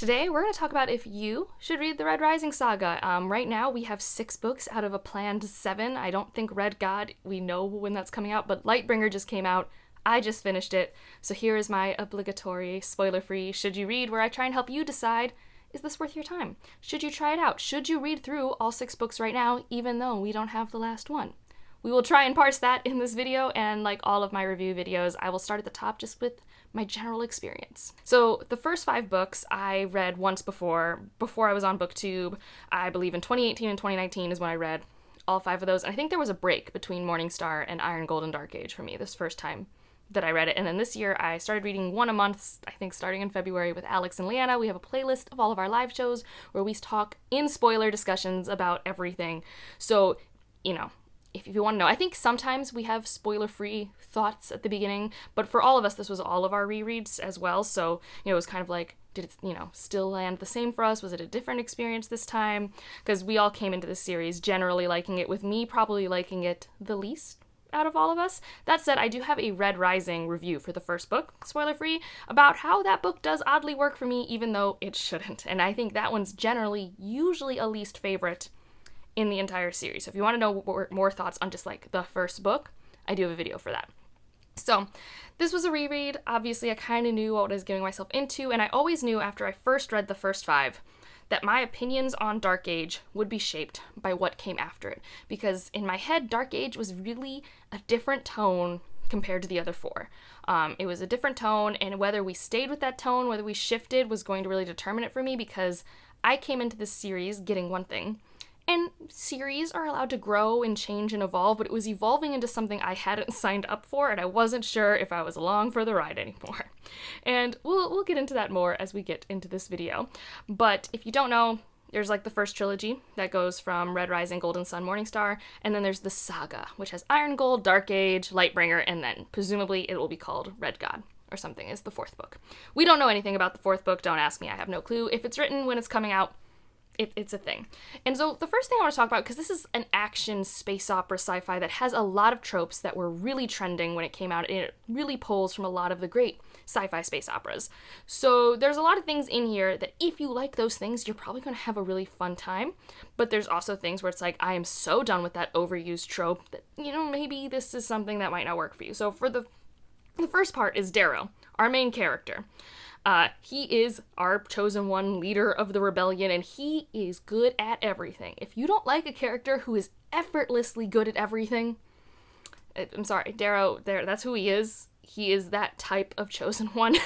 Today we're going to talk about if you should read the Red Rising saga. Right now we have 6 books out of a planned 7. I don't think Red God, we know when that's coming out, but Lightbringer just came out. I just finished it, so here is my obligatory, spoiler-free, should you read, where I try and help you decide, is this worth your time? Should you try it out? Should you read through all 6 books right now, even though we don't have the last one? We will try and parse that in this video, and like all of my review videos, I will start at the top just with my general experience. So the first 5 books I read once before I was on BookTube. I believe in 2018 and 2019 is when I read all 5 of those. And I think there was a break between Morningstar and Iron, Gold, and Dark Age for me this first time that I read it. And then this year I started reading one a month, I think starting in February with Alex and Leanna. We have a playlist of all of our live shows where we talk in spoiler discussions about everything. So, you know, if you want to know, I think sometimes we have spoiler-free thoughts at the beginning, but for all of us, this was all of our rereads as well, so, it was kind of like, did it, still land the same for us? Was it a different experience this time? Because we all came into this series generally liking it, with me probably liking it the least out of all of us. That said, I do have a Red Rising review for the first book, spoiler-free, about how that book does oddly work for me, even though it shouldn't, and I think that one's usually a least favorite in the entire series. So if you want to know more thoughts on just like the first book, I do have a video for that. So this was a reread. Obviously, I kind of knew what I was getting myself into, and I always knew after I first read the first 5 that my opinions on Dark Age would be shaped by what came after it. Because in my head, Dark Age was really a different tone compared to the other 4. It was a different tone, and whether we stayed with that tone, whether we shifted, was going to really determine it for me, because I came into this series getting one thing. And series are allowed to grow and change and evolve, but it was evolving into something I hadn't signed up for, and I wasn't sure if I was along for the ride anymore. And we'll get into that more as we get into this video. But if you don't know, there's like the first trilogy that goes from Red Rising, Golden Sun, Morningstar, and then there's the Saga, which has Iron, Gold, Dark Age, Lightbringer, and then presumably it will be called Red God or something is the 4th book. We don't know anything about the 4th book, don't ask me, I have no clue. If it's written when it's coming out, it's a thing. And so the first thing I want to talk about, because this is an action space opera sci-fi that has a lot of tropes that were really trending when it came out, and it really pulls from a lot of the great sci-fi space operas. So there's a lot of things in here that if you like those things, you're probably going to have a really fun time. But there's also things where it's like, I am so done with that overused trope that, maybe this is something that might not work for you. So for the first part is Darrow, our main character. He is our chosen one, leader of the rebellion, and he is good at everything. If you don't like a character who is effortlessly good at everything, I'm sorry, Darrow, that's who he is. He is that type of chosen one.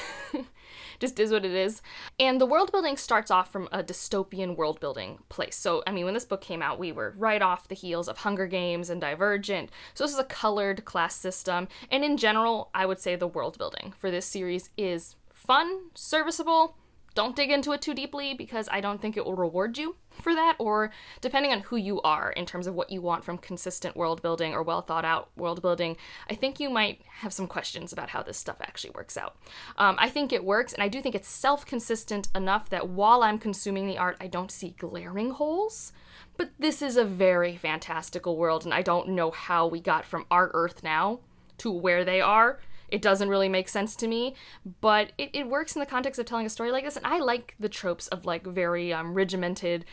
Just is what it is. And the world building starts off from a dystopian world building place. So, when this book came out, we were right off the heels of Hunger Games and Divergent. So this is a colored class system. And in general, I would say the world building for this series is fun, serviceable. Don't dig into it too deeply because I don't think it will reward you for that, or depending on who you are in terms of what you want from consistent world building or well thought out world building, I think you might have some questions about how this stuff actually works out. I think it works, and I do think it's self-consistent enough that while I'm consuming the art, I don't see glaring holes. But this is a very fantastical world, and I don't know how we got from our Earth now to where they are. It doesn't really make sense to me, but it works in the context of telling a story like this, and I like the tropes of, like, very regimented,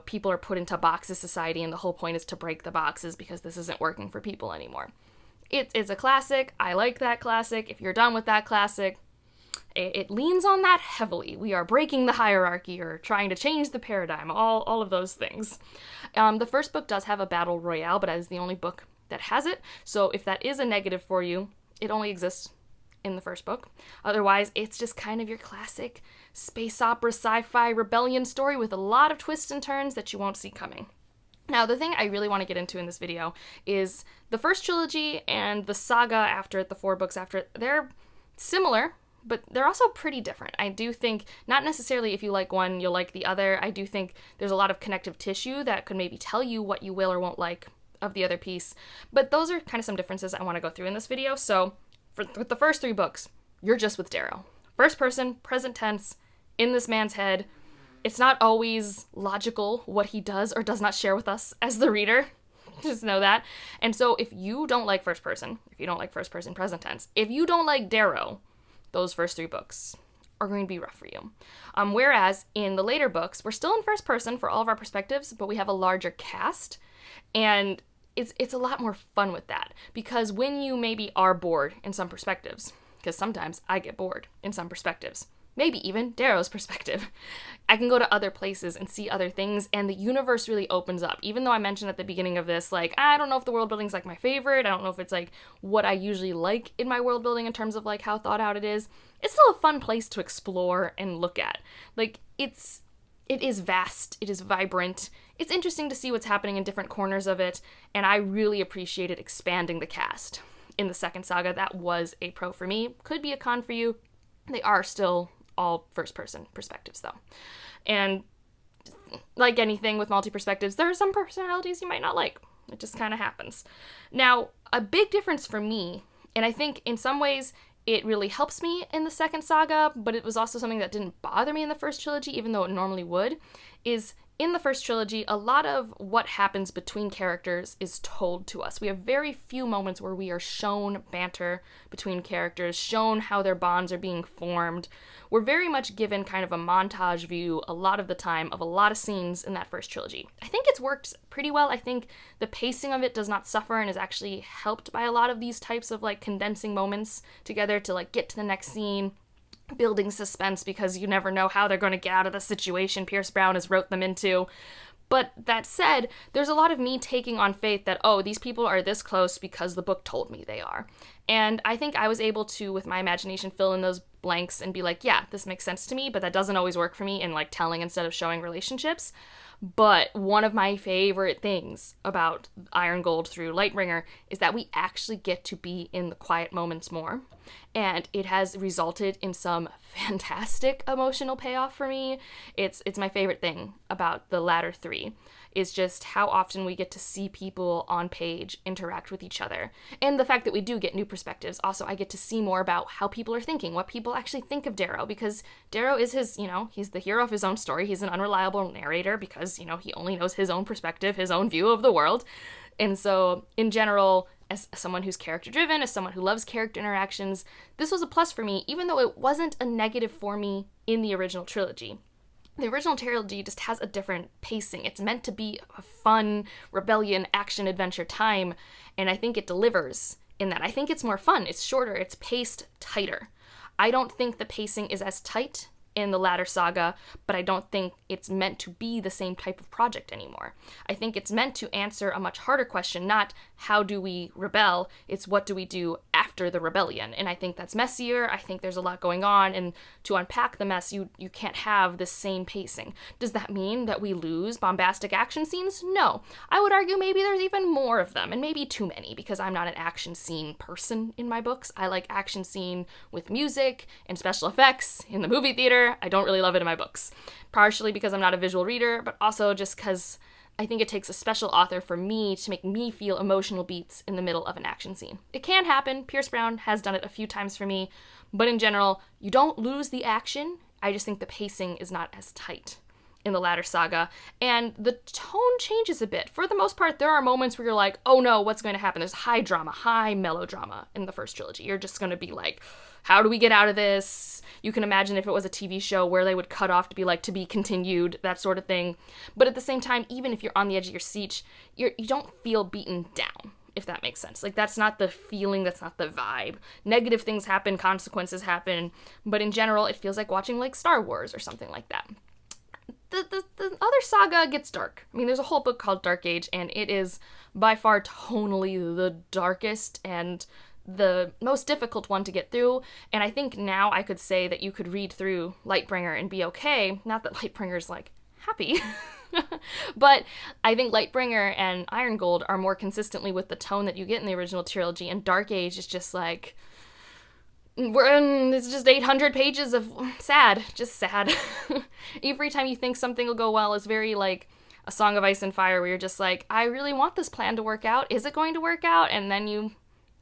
people are put into boxes society, and the whole point is to break the boxes because this isn't working for people anymore. It's a classic. I like that classic. If you're done with that classic, it leans on that heavily. We are breaking the hierarchy or trying to change the paradigm, all of those things. The first book does have a battle royale, but that is the only book that has it, so if that is a negative for you, it only exists in the first book. Otherwise, it's just kind of your classic space opera sci-fi rebellion story with a lot of twists and turns that you won't see coming. Now, the thing I really want to get into in this video is the first trilogy and the saga after it, the 4 books after it. They're similar, but they're also pretty different. I do think, not necessarily if you like one, you'll like the other. I do think there's a lot of connective tissue that could maybe tell you what you will or won't like of the other piece, but those are kind of some differences I want to go through in this video. So with the first 3 books, you're just with Darrow. First person, present tense, in this man's head. It's not always logical what he does or does not share with us as the reader. Just know that. And so if you don't like first person, if you don't like first person present tense, if you don't like Darrow, those first 3 books are going to be rough for you. Whereas in the later books, we're still in first person for all of our perspectives, but we have a larger cast, and it's a lot more fun with that, because when you maybe are bored in some perspectives, because sometimes I get bored in some perspectives, maybe even Darrow's perspective, I can go to other places and see other things, and the universe really opens up. Even though I mentioned at the beginning of this, like, I don't know if the world building's like my favorite, I don't know if it's like what I usually like in my world building in terms of like how thought out it is, it's still a fun place to explore and look at. Like, it is vast, it is vibrant, it's interesting to see what's happening in different corners of it, and I really appreciated expanding the cast. In the second saga, that was a pro for me. Could be a con for you. They are still all first-person perspectives, though. And like anything with multi-perspectives, there are some personalities you might not like. It just kind of happens. Now, a big difference for me, and I think in some ways it really helps me in the second saga, but it was also something that didn't bother me in the first trilogy, even though it normally would, is in the first trilogy, a lot of what happens between characters is told to us. We have very few moments where we are shown banter between characters, shown how their bonds are being formed. We're very much given kind of a montage view a lot of the time of a lot of scenes in that first trilogy. I think it's worked pretty well. I think the pacing of it does not suffer and is actually helped by a lot of these types of like condensing moments together to like get to the next scene, building suspense because you never know how they're going to get out of the situation Pierce Brown has wrote them into. But that said, there's a lot of me taking on faith that, oh, these people are this close because the book told me they are. And I think I was able to, with my imagination, fill in those blanks and be like, yeah, this makes sense to me, but that doesn't always work for me in like telling instead of showing relationships. But one of my favorite things about Iron Gold through Lightbringer is that we actually get to be in the quiet moments more. And it has resulted in some fantastic emotional payoff for me. It's my favorite thing about the latter three, is just how often we get to see people on page interact with each other. And the fact that we do get new perspectives. Also, I get to see more about how people are thinking, what people actually think of Darrow, because Darrow is his, he's the hero of his own story. He's an unreliable narrator because, he only knows his own perspective, his own view of the world. And so, in general, as someone who's character-driven, as someone who loves character interactions, this was a plus for me, even though it wasn't a negative for me in the original trilogy. The original trilogy just has a different pacing. It's meant to be a fun rebellion, action, adventure time, and I think it delivers in that. I think it's more fun. It's shorter. It's paced tighter. I don't think the pacing is as tight in the latter saga, but I don't think it's meant to be the same type of project anymore. I think it's meant to answer a much harder question, not how do we rebel, it's what do we do after the rebellion. And I think that's messier. I think there's a lot going on, and to unpack the mess, you can't have the same pacing. Does that mean that we lose bombastic action scenes? No. I would argue maybe there's even more of them, and maybe too many, because I'm not an action scene person in my books. I like action scene with music and special effects in the movie theater. I don't really love it in my books. Partially because I'm not a visual reader, but also just because I think it takes a special author for me to make me feel emotional beats in the middle of an action scene. It can happen. Pierce Brown has done it a few times for me, but in general, you don't lose the action. I just think the pacing is not as tight in the latter saga, and the tone changes a bit. For the most part, there are moments where you're like, oh no, what's going to happen? There's high drama, high melodrama in the first trilogy. You're just going to be like, how do we get out of this? You can imagine if it was a TV show where they would cut off to be like, to be continued, that sort of thing. But at the same time, even if you're on the edge of your seat, you don't feel beaten down, if that makes sense. Like, that's not the feeling, that's not the vibe. Negative things happen, consequences happen, but in general, it feels like watching like Star Wars or something like that. The other saga gets dark. I mean, there's a whole book called Dark Age, and it is by far tonally the darkest and the most difficult one to get through. And I think now I could say that you could read through Lightbringer and be okay. Not that Lightbringer's like happy, but I think Lightbringer and Iron Gold are more consistently with the tone that you get in the original trilogy, and Dark Age is just like, it's just 800 pages of sad, just sad. Every time you think something will go well, it's very like a Song of Ice and Fire, where you're just like, I really want this plan to work out. Is it going to work out? And then you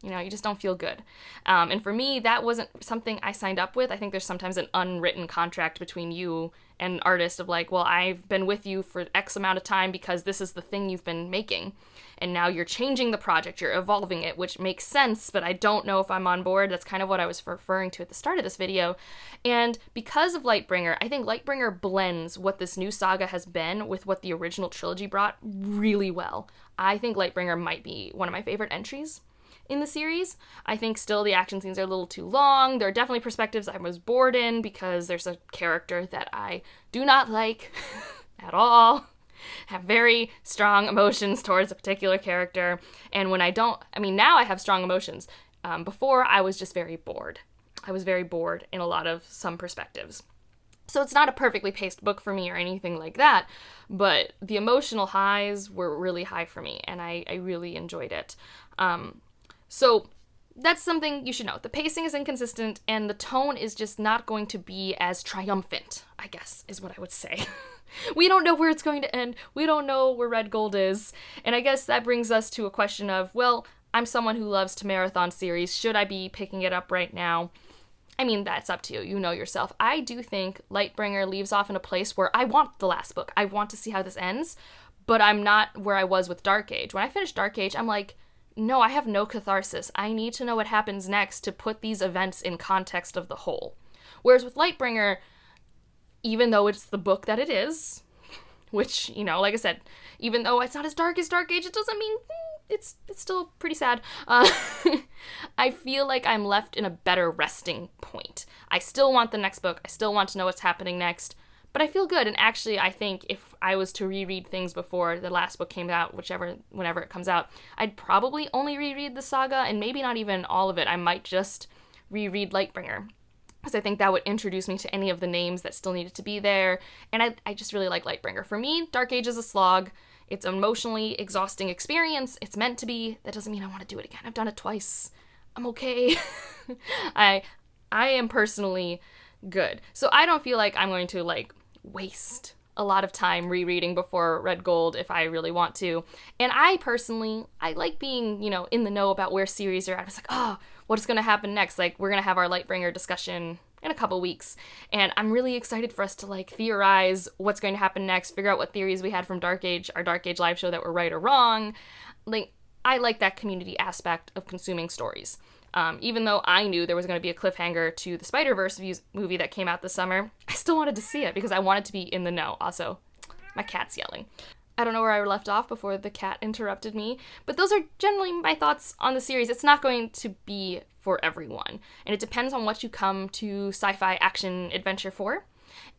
You know, you just don't feel good. And for me, that wasn't something I signed up with. I think there's sometimes an unwritten contract between you and an artist of like, well, I've been with you for X amount of time because this is the thing you've been making. And now you're changing the project, you're evolving it, which makes sense, but I don't know if I'm on board. That's kind of what I was referring to at the start of this video. And because of Lightbringer, I think Lightbringer blends what this new saga has been with what the original trilogy brought really well. I think Lightbringer might be one of my favorite entries in the series. I think still the action scenes are a little too long. There are definitely perspectives I was bored in because there's a character that I do not like at all. Have very strong emotions towards a particular character. And when I don't, I mean, now I have strong emotions. Before, I was just very bored. I was very bored in a lot of some perspectives. So it's not a perfectly paced book for me or anything like that, but the emotional highs were really high for me, and I really enjoyed it. So that's something you should know. The pacing is inconsistent, and the tone is just not going to be as triumphant, I guess, is what I would say. We don't know where it's going to end. We don't know where Red Gold is. And I guess that brings us to a question of, well, I'm someone who loves to marathon series. Should I be picking it up right now? I mean, that's up to you. You know yourself. I do think Lightbringer leaves off in a place where I want the last book. I want to see how this ends, but I'm not where I was with Dark Age. When I finished Dark Age, I'm like, no, I have no catharsis. I need to know what happens next to put these events in context of the whole. Whereas with Lightbringer, even though it's the book that it is, which, you know, like I said, even though it's not as dark as Dark Age, it doesn't mean it's still pretty sad. I feel like I'm left in a better resting point. I still want the next book. I still want to know what's happening next, but I feel good. And actually, I think if I was to reread things before the last book came out, whenever it comes out, I'd probably only reread the saga, and maybe not even all of it. I might just reread Lightbringer, because I think that would introduce me to any of the names that still needed to be there, and I just really like Lightbringer. For me, Dark Age is a slog. It's an emotionally exhausting experience. It's meant to be. That doesn't mean I want to do it again. I've done it twice. I'm okay. I am personally good. So I don't feel like I'm going to, like, waste a lot of time rereading before Red Gold if I really want to. And I personally, I like being, you know, in the know about where series are at. It's like, oh, what's going to happen next? Like, we're going to have our Lightbringer discussion in a couple weeks, and I'm really excited for us to, like, theorize what's going to happen next, figure out what theories we had from Dark Age, our Dark Age live show, that were right or wrong. Like, I like that community aspect of consuming stories. Even though I knew there was going to be a cliffhanger to the Spider-Verse movie that came out this summer, I still wanted to see it because I wanted to be in the know. Also, my cat's yelling. I don't know where I left off before the cat interrupted me, but those are generally my thoughts on the series. It's not going to be for everyone, and it depends on what you come to sci-fi action adventure for.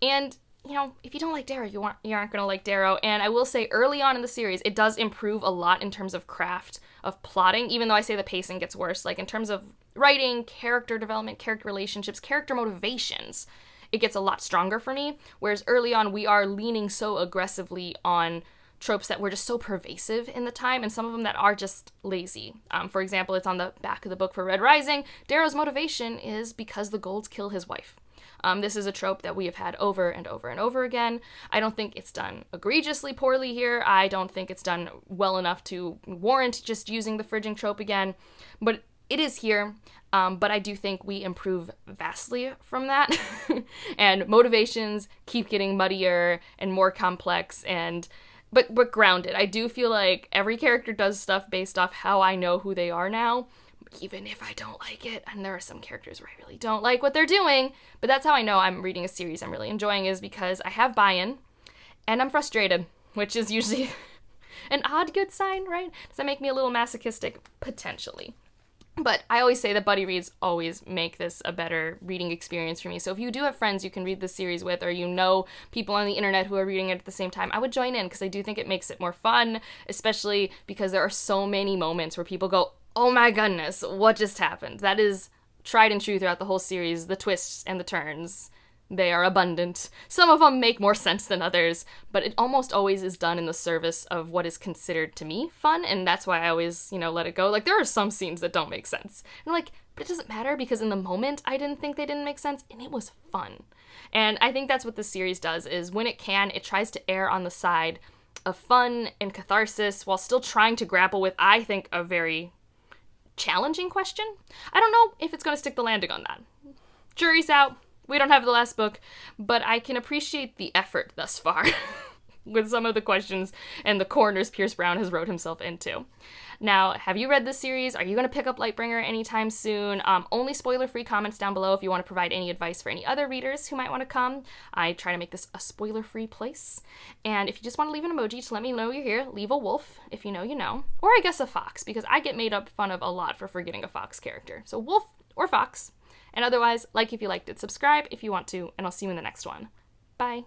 And, you know, if you don't like Darrow, you aren't going to like Darrow. And I will say, early on in the series, it does improve a lot in terms of craft, of plotting, even though I say the pacing gets worse. Like, in terms of writing, character development, character relationships, character motivations, it gets a lot stronger for me. Whereas early on, we are leaning so aggressively on tropes that were just so pervasive in the time, and some of them that are just lazy. For example, it's on the back of the book for Red Rising. Darrow's motivation is because the Golds kill his wife. This is a trope that we have had over and over and over again. I don't think it's done egregiously poorly here. I don't think it's done well enough to warrant just using the fridging trope again, but it is here. But I do think we improve vastly from that. And motivations keep getting muddier and more complex, but grounded. I do feel like every character does stuff based off how I know who they are now, even if I don't like it. And there are some characters where I really don't like what they're doing, but that's how I know I'm reading a series I'm really enjoying, is because I have buy-in and I'm frustrated, which is usually an odd good sign, right? Does that make me a little masochistic? Potentially. But I always say that buddy reads always make this a better reading experience for me. So if you do have friends you can read this series with, or you know people on the internet who are reading it at the same time, I would join in, because I do think it makes it more fun, especially because there are so many moments where people go, oh my goodness, what just happened? That is tried and true throughout the whole series. The twists and the turns, they are abundant. Some of them make more sense than others, but it almost always is done in the service of what is considered, to me, fun, and that's why I always, let it go. Like, there are some scenes that don't make sense. And I'm like, but it doesn't matter, because in the moment, I didn't think they didn't make sense, and it was fun. And I think that's what this series does, is when it can, it tries to err on the side of fun and catharsis while still trying to grapple with, I think, a very challenging question. I don't know if it's going to stick the landing on that. Jury's out. We don't have the last book, but I can appreciate the effort thus far with some of the questions and the corners Pierce Brown has wrote himself into. Now, have you read this series? Are you going to pick up Lightbringer anytime soon? Only spoiler-free comments down below if you want to provide any advice for any other readers who might want to come. I try to make this a spoiler-free place. And if you just want to leave an emoji to let me know you're here, leave a wolf. If you know, you know. Or I guess a fox, because I get made up fun of a lot for forgetting a fox character. So wolf or fox. And otherwise, like if you liked it, subscribe if you want to, and I'll see you in the next one. Bye.